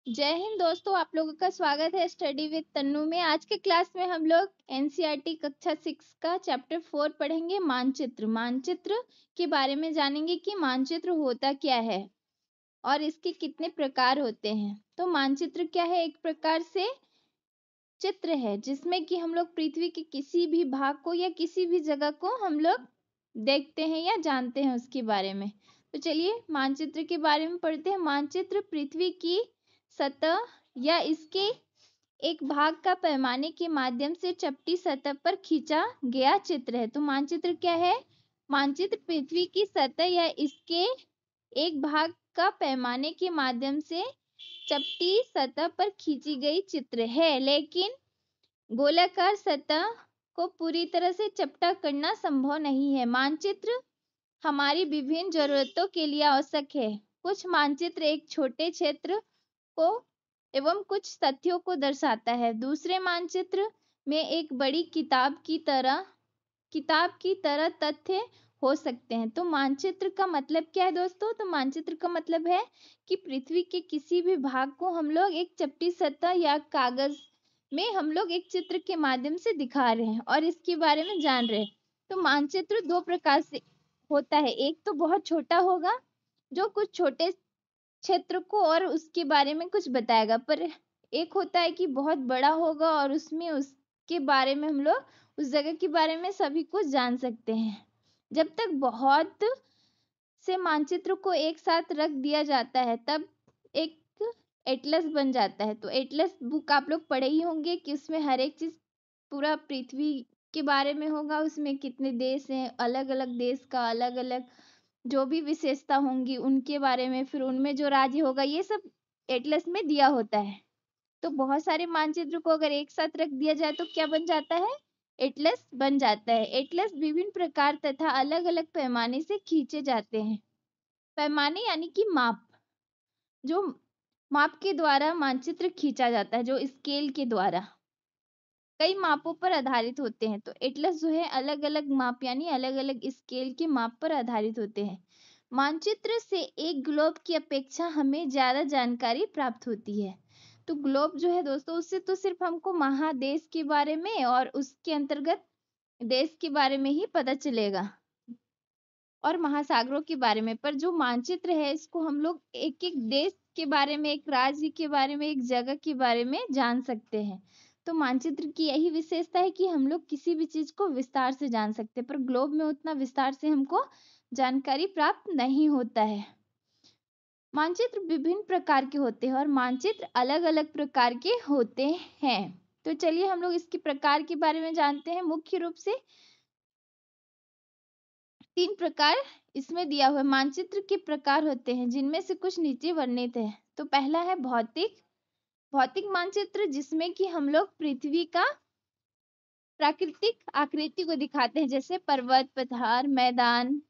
जय हिंद दोस्तों, आप लोगों का स्वागत है स्टडी विद तन्नू में। आज के क्लास में हम लोग एनसीईआरटी कक्षा 6 का चैप्टर 4 पढ़ेंगे। मानचित्र के बारे में जानेंगे कि मानचित्र होता क्या है और इसके कितने प्रकार होते हैं। तो मानचित्र क्या है? एक प्रकार से चित्र है जिसमें कि हम लोग पृथ्वी के किसी भी भाग को या किसी भी जगह को हम लोग देखते हैं या जानते हैं उसके बारे में। तो चलिए मानचित्र के बारे में पढ़ते हैं। मानचित्र पृथ्वी की सतह या इसके एक भाग का पैमाने के माध्यम से चपटी सतह पर खींचा गया चित्र है। तो मानचित्र क्या है? मानचित्र पृथ्वी की सतह या इसके एक भाग का पैमाने के माध्यम से चपटी सतह पर खींची गई चित्र है, लेकिन गोलाकार सतह को पूरी तरह से चपटा करना संभव नहीं है। मानचित्र हमारी विभिन्न जरूरतों के लिए आवश्यक है। कुछ मानचित्र एक छोटे क्षेत्र को एवं कुछ तथ्यों को दर्शाता है। दूसरे मानचित्र में एक बड़ी किताब की तरह तथ्य हो सकते हैं। तो मानचित्र का मतलब क्या है दोस्तों? तो मानचित्र का मतलब है कि पृथ्वी के किसी भी भाग को हम लोग एक चपटी सतह या कागज में हम लोग एक चित्र के माध्यम से दिखा रहे हैं और इसके बारे में जान रहे हैं। तो मानचित्र दो प्रकार से होता है। एक तो बहुत छोटा होगा जो कुछ छोटे क्षेत्र को और उसके बारे में कुछ बताएगा, पर एक होता है कि बहुत बड़ा होगा और उसमें उसके बारे में हम लोग उस जगह के बारे में सभी कुछ जान सकते हैं। जब तक बहुत से मानचित्र को एक साथ रख दिया जाता है तब एक एटलस बन जाता है। तो एटलस बुक आप लोग पढ़े ही होंगे कि उसमें हर एक चीज पूरा पृथ्वी के बारे में होगा। उसमें कितने देश हैं, अलग अलग देश का अलग अलग जो भी विशेषता होंगी उनके बारे में, फिर उनमें जो राज्य होगा, ये सब एटलस में दिया होता है। तो बहुत सारे मानचित्र को अगर एक साथ रख दिया जाए तो क्या बन जाता है? एटलस बन जाता है। एटलस विभिन्न प्रकार तथा अलग अलग पैमाने से खींचे जाते हैं। पैमाने यानी कि माप, जो माप के द्वारा मानचित्र खींचा जाता है, जो स्केल के द्वारा कई मापों पर आधारित होते हैं। तो एटलस जो है अलग अलग माप यानी अलग अलग स्केल के माप पर आधारित होते हैं। मानचित्र से एक ग्लोब की अपेक्षा हमें ज्यादा जानकारी प्राप्त होती है। तो ग्लोब जो है दोस्तों, उससे तो सिर्फ हमको महादेश के बारे में और उसके अंतर्गत देश के बारे में ही पता चलेगा और महासागरों के बारे में। पर जो मानचित्र है इसको हम लोग एक एक देश के बारे में, एक राज्य के बारे में, एक जगह के बारे में जान सकते हैं। तो मानचित्र की यही विशेषता है कि हम लोग किसी भी चीज को विस्तार से जान सकते हैं, पर ग्लोब में उतना विस्तार से हमको जानकारी प्राप्त नहीं होता है। मानचित्र विभिन्न प्रकार के होते हैं और मानचित्र अलग अलग प्रकार के होते हैं। तो चलिए हम लोग इसके प्रकार के बारे में जानते हैं। मुख्य रूप से 3 प्रकार इसमें दिया हुआ है। मानचित्र के प्रकार होते हैं जिनमें से कुछ नीचे वर्णित है। तो पहला है भौतिक मानचित्र, जिसमें कि हम लोग पृथ्वी का प्राकृतिक आकृति को दिखाते हैं, जैसे पर्वत, पठार, मैदान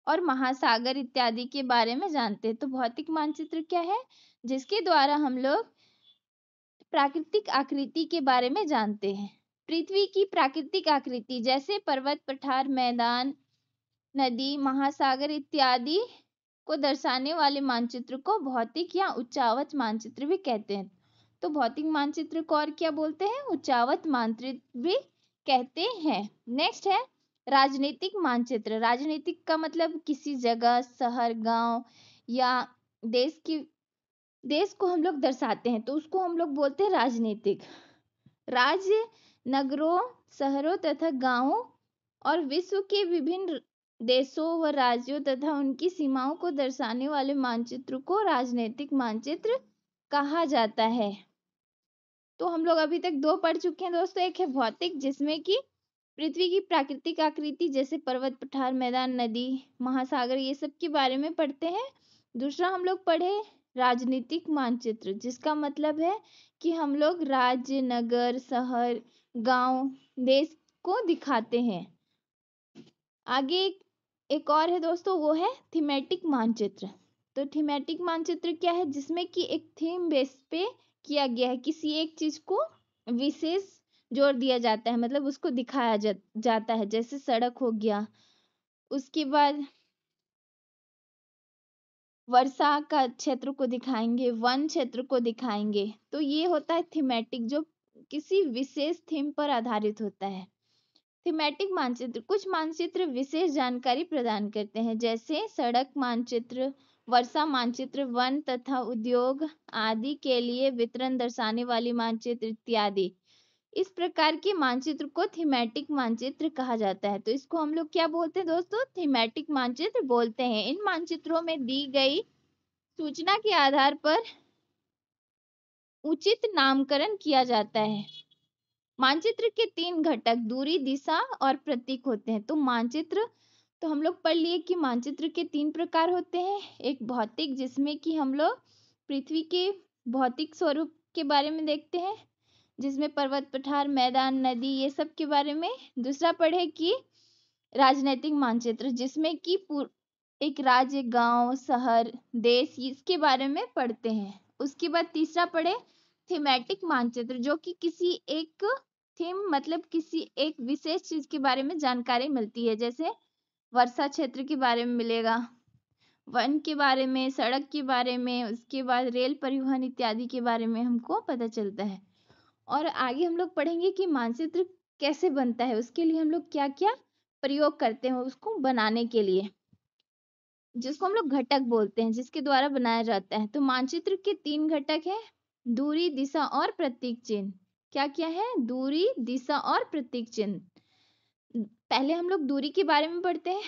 और महासागर इत्यादि के बारे में जानते हैं। तो भौतिक मानचित्र क्या है? जिसके द्वारा हम लोग प्राकृतिक आकृति के बारे में जानते हैं। पृथ्वी की प्राकृतिक आकृति जैसे पर्वत, पठार, मैदान, नदी, महासागर इत्यादि को दर्शाने वाले मानचित्र को भौतिक या उच्चावच मानचित्र भी कहते हैं। तो भौतिक मानचित्र को और क्या बोलते हैं? उच्चावच मानचित्र भी कहते हैं। नेक्स्ट है राजनीतिक मानचित्र। राजनीतिक का मतलब किसी जगह, शहर, गांव या देश को हम लोग दर्शाते हैं, तो उसको हम लोग बोलते हैं राजनीतिक। राज्य, नगरों, शहरों तथा गांवों और विश्व के विभिन्न देशों व राज्यों तथा उनकी सीमाओं को दर्शाने वाले मानचित्र को राजनीतिक मानचित्र कहा जाता है। तो हम लोग अभी तक 2 पढ़ चुके हैं दोस्तों। एक है भौतिक, जिसमें कि पृथ्वी की प्राकृतिक आकृति जैसे पर्वत, पठार, मैदान, नदी, महासागर, ये सब के बारे में पढ़ते हैं। दूसरा हम लोग पढ़े राजनीतिक मानचित्र, जिसका मतलब है कि हम लोग राज्य, नगर, शहर, गांव, देश को दिखाते हैं। आगे एक और है दोस्तों, वो है थीमेटिक मानचित्र। तो थीमेटिक मानचित्र क्या है? जिसमें कि एक थीम बेस पे किया गया है, किसी एक चीज को विशेष जोर दिया जाता है, मतलब उसको दिखाया जाता है, जैसे सड़क हो गया, उसके बाद वर्षा का क्षेत्र को दिखाएंगे, वन क्षेत्र को दिखाएंगे। तो ये होता है थीमेटिक, जो किसी विशेष थीम पर आधारित होता है। थीमेटिक मानचित्र, कुछ मानचित्र विशेष जानकारी प्रदान करते हैं, जैसे सड़क मानचित्र, वर्षा मानचित्र, वन तथा उद्योग आदि के लिए वितरण दर्शाने वाली मानचित्र इत्यादि। इस प्रकार के मानचित्र को थीमेटिक मानचित्र कहा जाता है। तो इसको हम लोग क्या बोलते हैं दोस्तों? थीमेटिक मानचित्र बोलते हैं। इन मानचित्रों में दी गई सूचना के आधार पर उचित नामकरण किया जाता है। मानचित्र के 3 घटक दूरी, दिशा और प्रतीक होते हैं। तो मानचित्र तो हम लोग पढ़ लिए कि मानचित्र के 3 प्रकार होते हैं। एक भौतिक, जिसमें कि हम लोग पृथ्वी के भौतिक स्वरूप के बारे में देखते हैं, जिसमें पर्वत, पठार, मैदान, नदी, ये सब के बारे में। दूसरा पढ़े कि राजनैतिक मानचित्र, जिसमें कि एक राज्य, गांव, शहर, देश, इसके बारे में पढ़ते हैं। उसके बाद तीसरा पढ़े थीमेटिक मानचित्र, जो कि किसी एक थीम, मतलब किसी एक विशेष चीज के बारे में जानकारी मिलती है, जैसे वर्षा क्षेत्र के बारे में मिलेगा, वन के बारे में, सड़क के बारे में, उसके बाद रेल परिवहन इत्यादि के बारे में हमको पता चलता है। और आगे हम लोग पढ़ेंगे कि मानचित्र कैसे बनता है, उसके लिए हम लोग क्या क्या प्रयोग करते हैं उसको बनाने के लिए, जिसको हम लोग घटक बोलते हैं, जिसके द्वारा बनाया जाता है। तो मानचित्र के 3 घटक है, दूरी, दिशा और प्रतीक चिन्ह। क्या क्या है? दूरी, दिशा और प्रतीक चिन्ह। पहले हम लोग दूरी के बारे में पढ़ते हैं।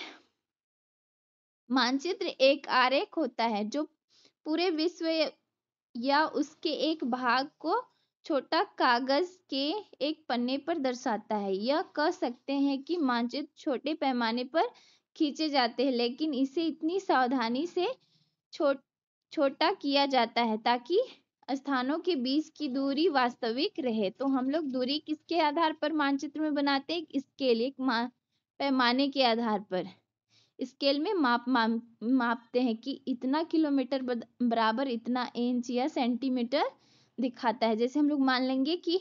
मानचित्र एक आरेख होता है जो पूरे विश्व या उसके एक भाग को छोटा कागज के एक पन्ने पर दर्शाता है। यह कह सकते हैं कि मानचित्र छोटे पैमाने पर खींचे जाते हैं, लेकिन इसे इतनी सावधानी से छोटा किया जाता है ताकि स्थानों के बीच की दूरी वास्तविक रहे। तो हम लोग दूरी किसके आधार पर मानचित्र में बनाते हैं? स्केल, एक पैमाने के आधार पर स्केल में मापते हैं कि इतना किलोमीटर बराबर इतना इंच या सेंटीमीटर दिखाता है। जैसे हम लोग मान लेंगे कि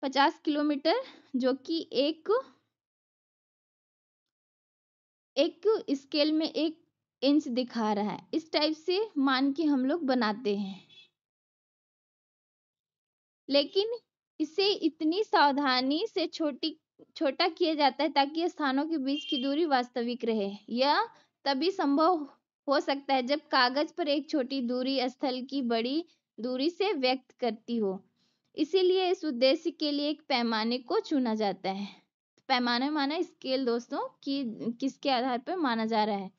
50 किलोमीटर, जो कि एक स्केल में 1 इंच दिखा रहा है, इस टाइप से मान के हम लोग बनाते हैं। लेकिन इसे इतनी सावधानी से छोटा किया जाता है ताकि स्थानों के बीच की दूरी वास्तविक रहे। यह तभी संभव हो सकता है जब कागज पर एक छोटी दूरी स्थल की बड़ी दूरी से व्यक्त करती हो। इसीलिए इस उद्देश्य के लिए एक पैमाने को चुना जाता है। पैमाना माना स्केल दोस्तों, कि किसके आधार पर माना जा रहा है।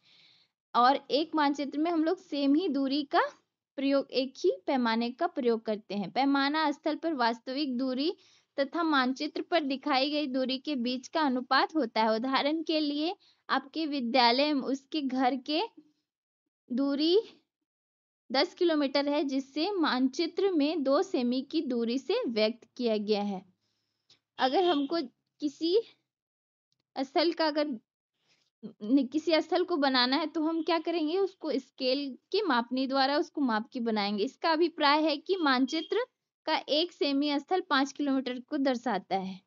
और एक मानचित्र में हम लोग सेम ही दूरी का प्रयोग, एक ही पैमाने का प्रयोग करते हैं। पैमाना स्थल पर वास्तविक दूरी तथा मानचित्र पर दिखाई गई दूरी के बीच का अनुपात होता है। उदाहरण के लिए आपके विद्यालय में उसके घर के दूरी 10 किलोमीटर है, जिससे मानचित्र में 2 सेमी की दूरी से व्यक्त किया गया है। अगर हमको किसी स्थल को बनाना है तो हम क्या करेंगे? उसको स्केल के मापनी द्वारा उसको माप के बनाएंगे। इसका अभिप्राय है कि मानचित्र का 1 सेमी स्थल 5 किलोमीटर को दर्शाता है।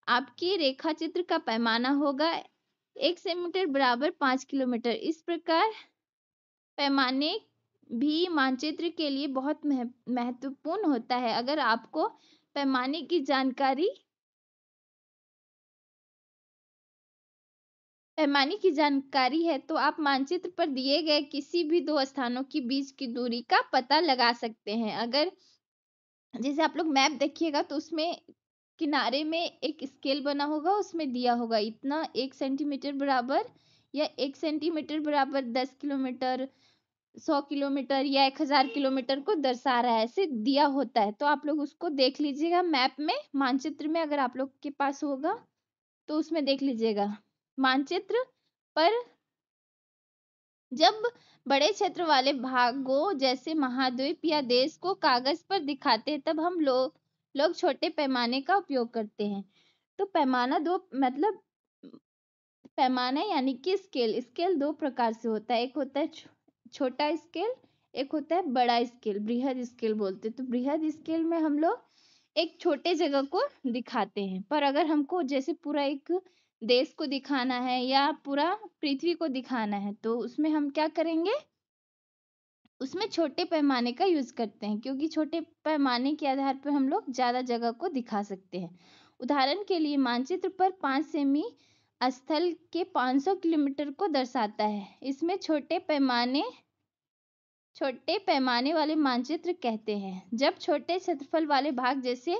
आपके रेखा चित्र का पैमाना होगा 1 सेंटीमीटर बराबर 5 किलोमीटर। इस प्रकार पैमाने भी मानचित्र के लिए बहुत महत्वपूर्ण होता है। अगर आपको पैमाने की जानकारी है तो आप मानचित्र पर दिए गए किसी भी 2 स्थानों के बीच की दूरी का पता लगा सकते हैं। अगर जैसे आप लोग मैप देखिएगा तो उसमें किनारे में एक स्केल बना होगा, उसमें दिया होगा इतना 1 सेंटीमीटर बराबर, या 1 सेंटीमीटर बराबर 10 किलोमीटर, 100 किलोमीटर या 1000 किलोमीटर को दर्शा रहा है, ऐसे दिया होता है। तो आप लोग उसको देख लीजिएगा मैप में, मानचित्र में अगर आप लोग के पास होगा तो उसमें देख लीजिएगा। मानचित्र पर जब बड़े क्षेत्र वाले भागों जैसे महाद्वीप या देश को कागज पर दिखाते हैं तब हम लोग छोटे पैमाने का उपयोग करते हैं। तो पैमाना यानी कि स्केल 2 प्रकार से होता है। एक होता है छोटा स्केल, एक होता है बड़ा स्केल, बृहद स्केल बोलते हैं। तो बृहद स्केल में हम लोग एक छोटे जगह को दिखाते हैं, पर अगर हमको जैसे पूरा एक देश को दिखाना है या पूरा पृथ्वी को दिखाना है तो उसमें हम क्या करेंगे? उसमें छोटे पैमाने का यूज करते हैं, क्योंकि छोटे पैमाने के आधार पर हम लोग ज्यादा जगह को दिखा सकते हैं। उदाहरण के लिए मानचित्र पर 5 सेमी स्थल के 500 किलोमीटर को दर्शाता है। इसमें छोटे पैमाने वाले मानचित्र कहते हैं। जब छोटे क्षेत्रफल वाले भाग जैसे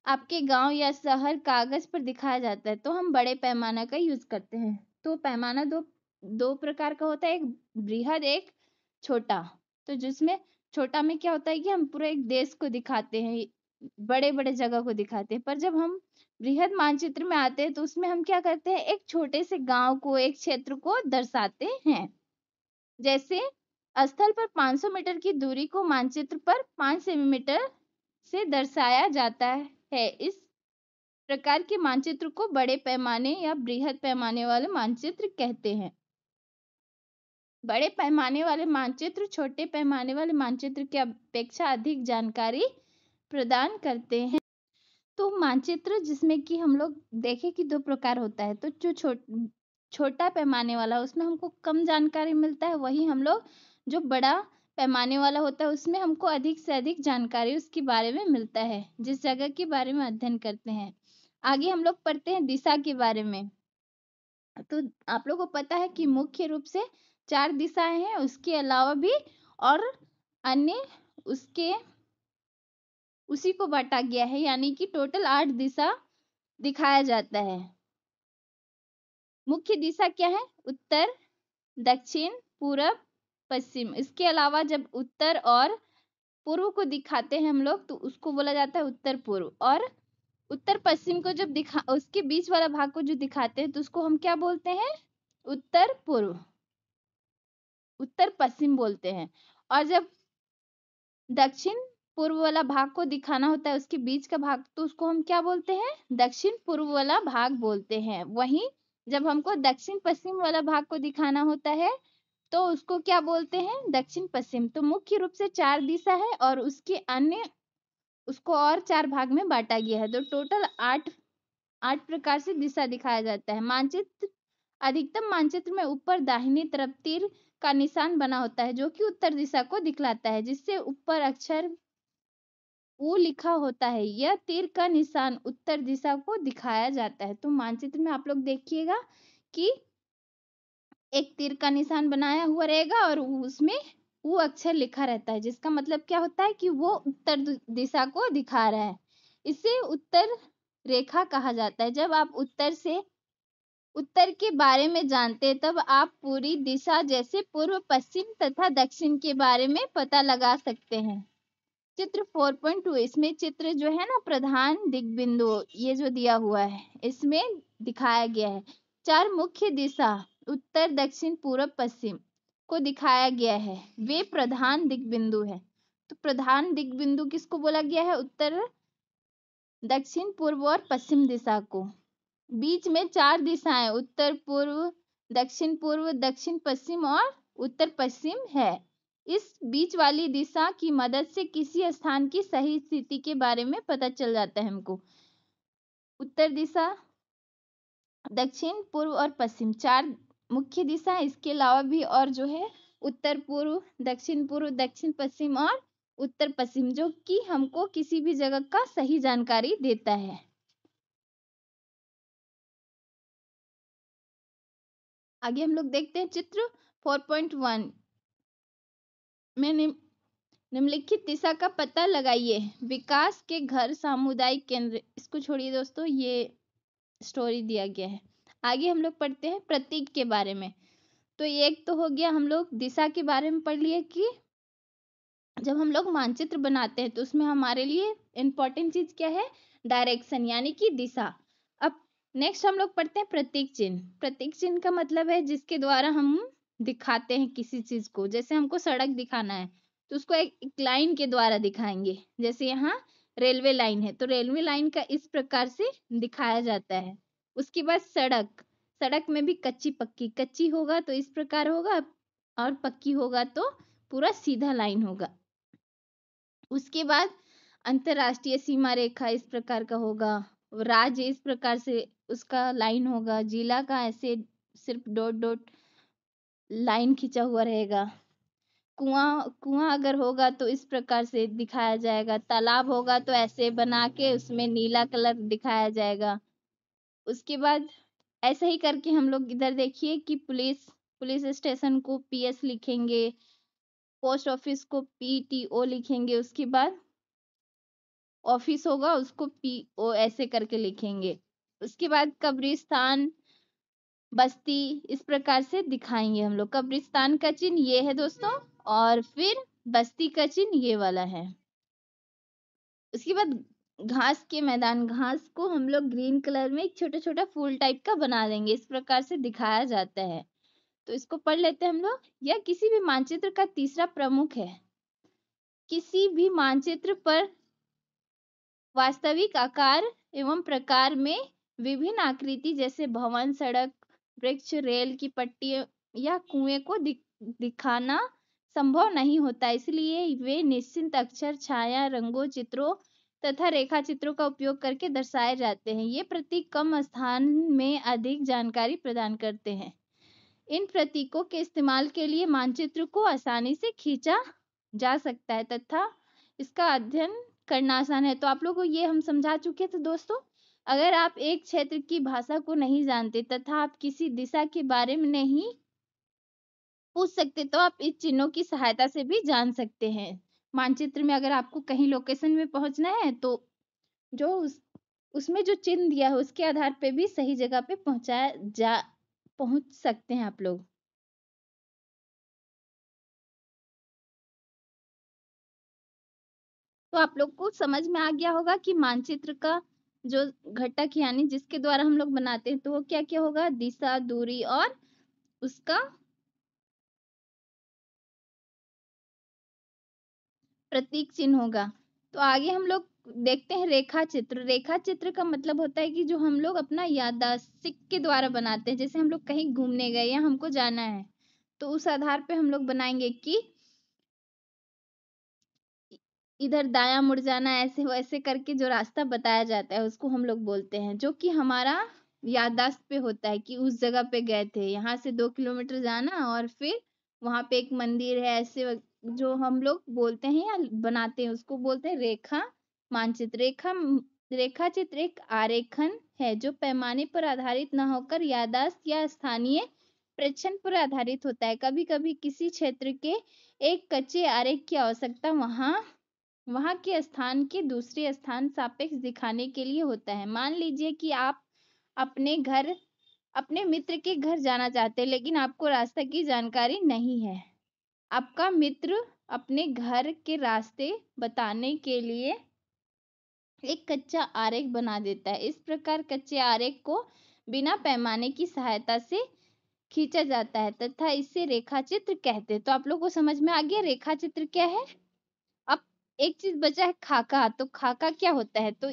आपके गांव या शहर कागज पर दिखाया जाता है तो हम बड़े पैमाना का यूज करते हैं। तो पैमाना दो प्रकार का होता है, एक बृहद, एक छोटा। तो जिसमें छोटा में क्या होता है कि हम पूरे एक देश को दिखाते हैं, बड़े बड़े जगह को दिखाते हैं। पर जब हम बृहद मानचित्र में आते हैं तो उसमें हम क्या करते हैं, एक छोटे से गांव को, एक क्षेत्र को दर्शाते हैं। जैसे स्थल पर 500 मीटर की दूरी को मानचित्र पर 5 सेंटीमीटर से दर्शाया जाता है। इस प्रकार के मानचित्र को बड़े पैमाने या बृहद पैमाने वाले मानचित्र कहते हैं। बड़े पैमाने वाले मानचित्र छोटे पैमाने वाले मानचित्र की अपेक्षा अधिक जानकारी प्रदान करते हैं। तो मानचित्र जिसमें कि हम लोग देखें कि दो प्रकार होता है, तो जो छोटा पैमाने वाला उसमें हमको कम जानकारी मिलता है, वही हम लोग जो बड़ा पैमाने वाला होता है उसमें हमको अधिक से अधिक जानकारी उसके बारे में मिलता है, जिस जगह के बारे में अध्ययन करते हैं। आगे हम लोग पढ़ते हैं दिशा के बारे में। तो आप लोगों को पता है कि मुख्य रूप से 4 दिशाएं हैं, उसके अलावा भी और अन्य उसी को बांटा गया है, यानी कि टोटल 8 दिशा दिखाया जाता है। मुख्य दिशा क्या है? उत्तर, दक्षिण, पूरब, पश्चिम। इसके अलावा जब उत्तर और पूर्व को दिखाते हैं हम लोग तो उसको बोला जाता है उत्तर पूर्व। और उत्तर पश्चिम को जब उसके बीच वाला भाग को जो दिखाते हैं तो उसको हम क्या बोलते हैं? उत्तर पूर्व, उत्तर पश्चिम बोलते हैं। और जब दक्षिण पूर्व वाला भाग को दिखाना होता है, उसके बीच का भाग, तो उसको हम क्या बोलते हैं? दक्षिण पूर्व वाला भाग बोलते हैं। वहीं जब हमको दक्षिण पश्चिम वाला भाग को दिखाना होता है तो उसको क्या बोलते हैं? दक्षिण पश्चिम। तो मुख्य रूप से 4 दिशा है और उसके अन्य उसको और 4 भाग में बांटा गया है। तो टोटल 8 प्रकार से दिशा दिखाया जाता है। मानचित्र अधिकतम मानचित्र में ऊपर दाहिनी तरफ तीर का निशान बना होता है जो कि उत्तर दिशा को दिखलाता है, जिससे ऊपर अक्षर ऊ लिखा होता है। यह तीर का निशान उत्तर दिशा को दिखाया जाता है। तो मानचित्र में आप लोग देखिएगा कि एक तीर का निशान बनाया हुआ रहेगा और उसमें वो अक्षर लिखा रहता है, जिसका मतलब क्या होता है कि वो उत्तर दिशा को दिखा रहा है। इसे उत्तर रेखा कहा जाता है। जब आप उत्तर के बारे में जानते हैं तब आप पूरी दिशा जैसे पूर्व, पश्चिम तथा दक्षिण के बारे में पता लगा सकते हैं। चित्र 4.2, इसमें चित्र जो है ना, प्रधान दिग्बिंदु ये जो दिया हुआ है इसमें दिखाया गया है। 4 मुख्य दिशा उत्तर, दक्षिण, पूर्व, पश्चिम को दिखाया गया है। वे प्रधान दिग्बिंदु है। तो प्रधान दिग्बिंदु किसको बोला गया है? उत्तर, दक्षिण, पूर्व और पश्चिम दिशा को। बीच में 4 दिशाएं उत्तर पूर्व, दक्षिण पश्चिम और उत्तर पश्चिम है। इस बीच वाली दिशा की मदद से किसी स्थान की सही स्थिति के बारे में पता चल जाता है हमको। उत्तर दिशा, दक्षिण, पूर्व और पश्चिम 4 मुख्य दिशा। इसके अलावा भी और जो है उत्तर पूर्व, दक्षिण पश्चिम और उत्तर पश्चिम, जो कि हमको किसी भी जगह का सही जानकारी देता है। आगे हम लोग देखते हैं चित्र 4.1 में निम्नलिखित दिशा का पता लगाइए। विकास के घर, सामुदायिक केंद्र, इसको छोड़िए दोस्तों, ये स्टोरी दिया गया है। आगे हम लोग पढ़ते हैं प्रतीक के बारे में। तो एक तो हो गया, हम लोग दिशा के बारे में पढ़ लिए कि जब हम लोग मानचित्र बनाते हैं तो उसमें हमारे लिए इंपॉर्टेंट चीज क्या है? डायरेक्शन, यानी कि दिशा। अब नेक्स्ट हम लोग पढ़ते हैं प्रतीक चिन्ह। प्रतीक चिन्ह का मतलब है जिसके द्वारा हम दिखाते हैं किसी चीज को। जैसे हमको सड़क दिखाना है तो उसको एक लाइन के द्वारा दिखाएंगे। जैसे यहाँ रेलवे लाइन है तो रेलवे लाइन का इस प्रकार से दिखाया जाता है। उसके बाद सड़क में भी कच्ची पक्की, कच्ची होगा तो इस प्रकार होगा और पक्की होगा तो पूरा सीधा लाइन होगा। उसके बाद अंतरराष्ट्रीय सीमा रेखा इस प्रकार का होगा, राज्य इस प्रकार से उसका लाइन होगा, जिला का ऐसे सिर्फ डॉट डॉट लाइन खींचा हुआ रहेगा। कुआं अगर होगा तो इस प्रकार से दिखाया जाएगा, तालाब होगा तो ऐसे बना के उसमें नीला कलर दिखाया जाएगा। उसके बाद ऐसे ही करके हम लोग इधर देखिए कि पुलिस स्टेशन को पीएस लिखेंगे, पोस्ट ऑफिस को पीटीओ लिखेंगे, उसके बाद ऑफिस होगा उसको पीओ ऐसे करके लिखेंगे। उसके बाद कब्रिस्तान, बस्ती इस प्रकार से दिखाएंगे हम लोग। कब्रिस्तान का चिन्ह ये है दोस्तों, और फिर बस्ती का चिन्ह ये वाला है। उसके बाद घास के मैदान, घास को हम लोग ग्रीन कलर में एक छोटा छोटा फूल टाइप का बना देंगे, इस प्रकार से दिखाया जाता है। तो इसको पढ़ लेते हैं हम लोग। यह किसी भी मानचित्र का तीसरा प्रमुख है। किसी भी मानचित्र पर वास्तविक आकार एवं प्रकार में विभिन्न आकृति जैसे भवन, सड़क, वृक्ष, रेल की पट्टी या कुएं को दिखाना संभव नहीं होता, इसलिए वे निश्चित अक्षर, छाया, रंगों, चित्रों तथा रेखा चित्रों का उपयोग करके दर्शाए जाते हैं। ये प्रतीक कम स्थान में अधिक जानकारी प्रदान करते हैं। इन प्रतीकों के इस्तेमाल के लिए मानचित्र को आसानी से खींचा जा सकता है तथा इसका अध्ययन करना आसान है। तो आप लोगों को ये हम समझा चुके थे दोस्तों। अगर आप एक क्षेत्र की भाषा को नहीं जानते तथा आप किसी दिशा के बारे में नहीं पूछ सकते तो आप इस चिन्हों की सहायता से भी जान सकते हैं। मानचित्र में अगर आपको कहीं लोकेशन में पहुंचना है तो जो उसमें जो चिन्ह दिया है उसके आधार पे भी सही जगह पे पहुंच सकते हैं आप लोग। तो आप लोग को समझ में आ गया होगा कि मानचित्र का जो घटक यानी जिसके द्वारा हम लोग बनाते हैं तो वो क्या क्या होगा, दिशा, दूरी और उसका प्रतीक चिन्ह होगा। तो आगे हम लोग देखते हैं रेखा चित्र। रेखा चित्र का मतलब होता है कि जो हम लोग अपना याददाश्त के द्वारा बनाते हैं। जैसे हम लोग कहीं घूमने गए या हमको जाना है तो उस आधार पे हम लोग बनाएंगे कि इधर दायां मुड़ जाना, ऐसे वैसे करके जो रास्ता बताया जाता है उसको हम लोग बोलते हैं, जो कि हमारा याददाश्त पे होता है कि उस जगह पे गए थे, यहाँ से 2 किलोमीटर जाना और फिर वहां पे एक मंदिर है, ऐसे जो हम लोग बोलते हैं या बनाते हैं उसको बोलते हैं रेखा मानचित्र। रेखा चित्र एक आरेखन है जो पैमाने पर आधारित न होकर याददाश्त या स्थानीय प्रेक्षण पर आधारित होता है। कभी कभी किसी क्षेत्र के एक कच्चे आरेख की आवश्यकता वहां के स्थान के दूसरे स्थान सापेक्ष दिखाने के लिए होता है। मान लीजिए कि आप अपने मित्र के घर जाना चाहते हैं लेकिन आपको रास्ते की जानकारी नहीं है। आपका मित्र अपने घर के रास्ते बताने के लिए एक कच्चा आरेख बना देता है। इस प्रकार कच्चे आरेख को बिना पैमाने की सहायता से खींचा जाता है तथा इसे रेखाचित्र कहते हैं। तो आप लोग को समझ में आ गया रेखाचित्र क्या है। अब एक चीज बचा है खाका। तो खाका क्या होता है, तो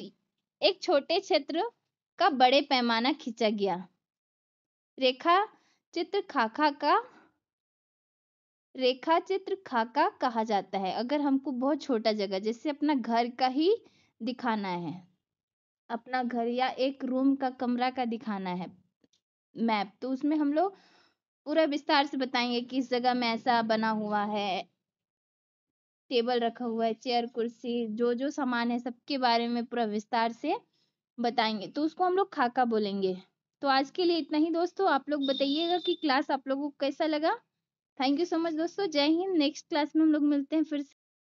एक छोटे क्षेत्र का बड़े पैमाना खींचा गया। रेखा चित्र खाका कहा जाता है अगर हमको बहुत छोटा जगह जैसे अपना घर का ही दिखाना है, अपना घर या एक रूम का कमरा का दिखाना है मैप, तो उसमें हम लोग पूरा विस्तार से बताएंगे कि इस जगह में ऐसा बना हुआ है, टेबल रखा हुआ है, चेयर कुर्सी जो जो सामान है सबके बारे में पूरा विस्तार से बताएंगे, तो उसको हम लोग खाका बोलेंगे। तो आज के लिए इतना ही दोस्तों। आप लोग बताइएगा कि क्लास आप लोगों को कैसा लगा। थैंक यू सो मच दोस्तों। जय हिंद। नेक्स्ट क्लास में हम लोग मिलते हैं फिर से।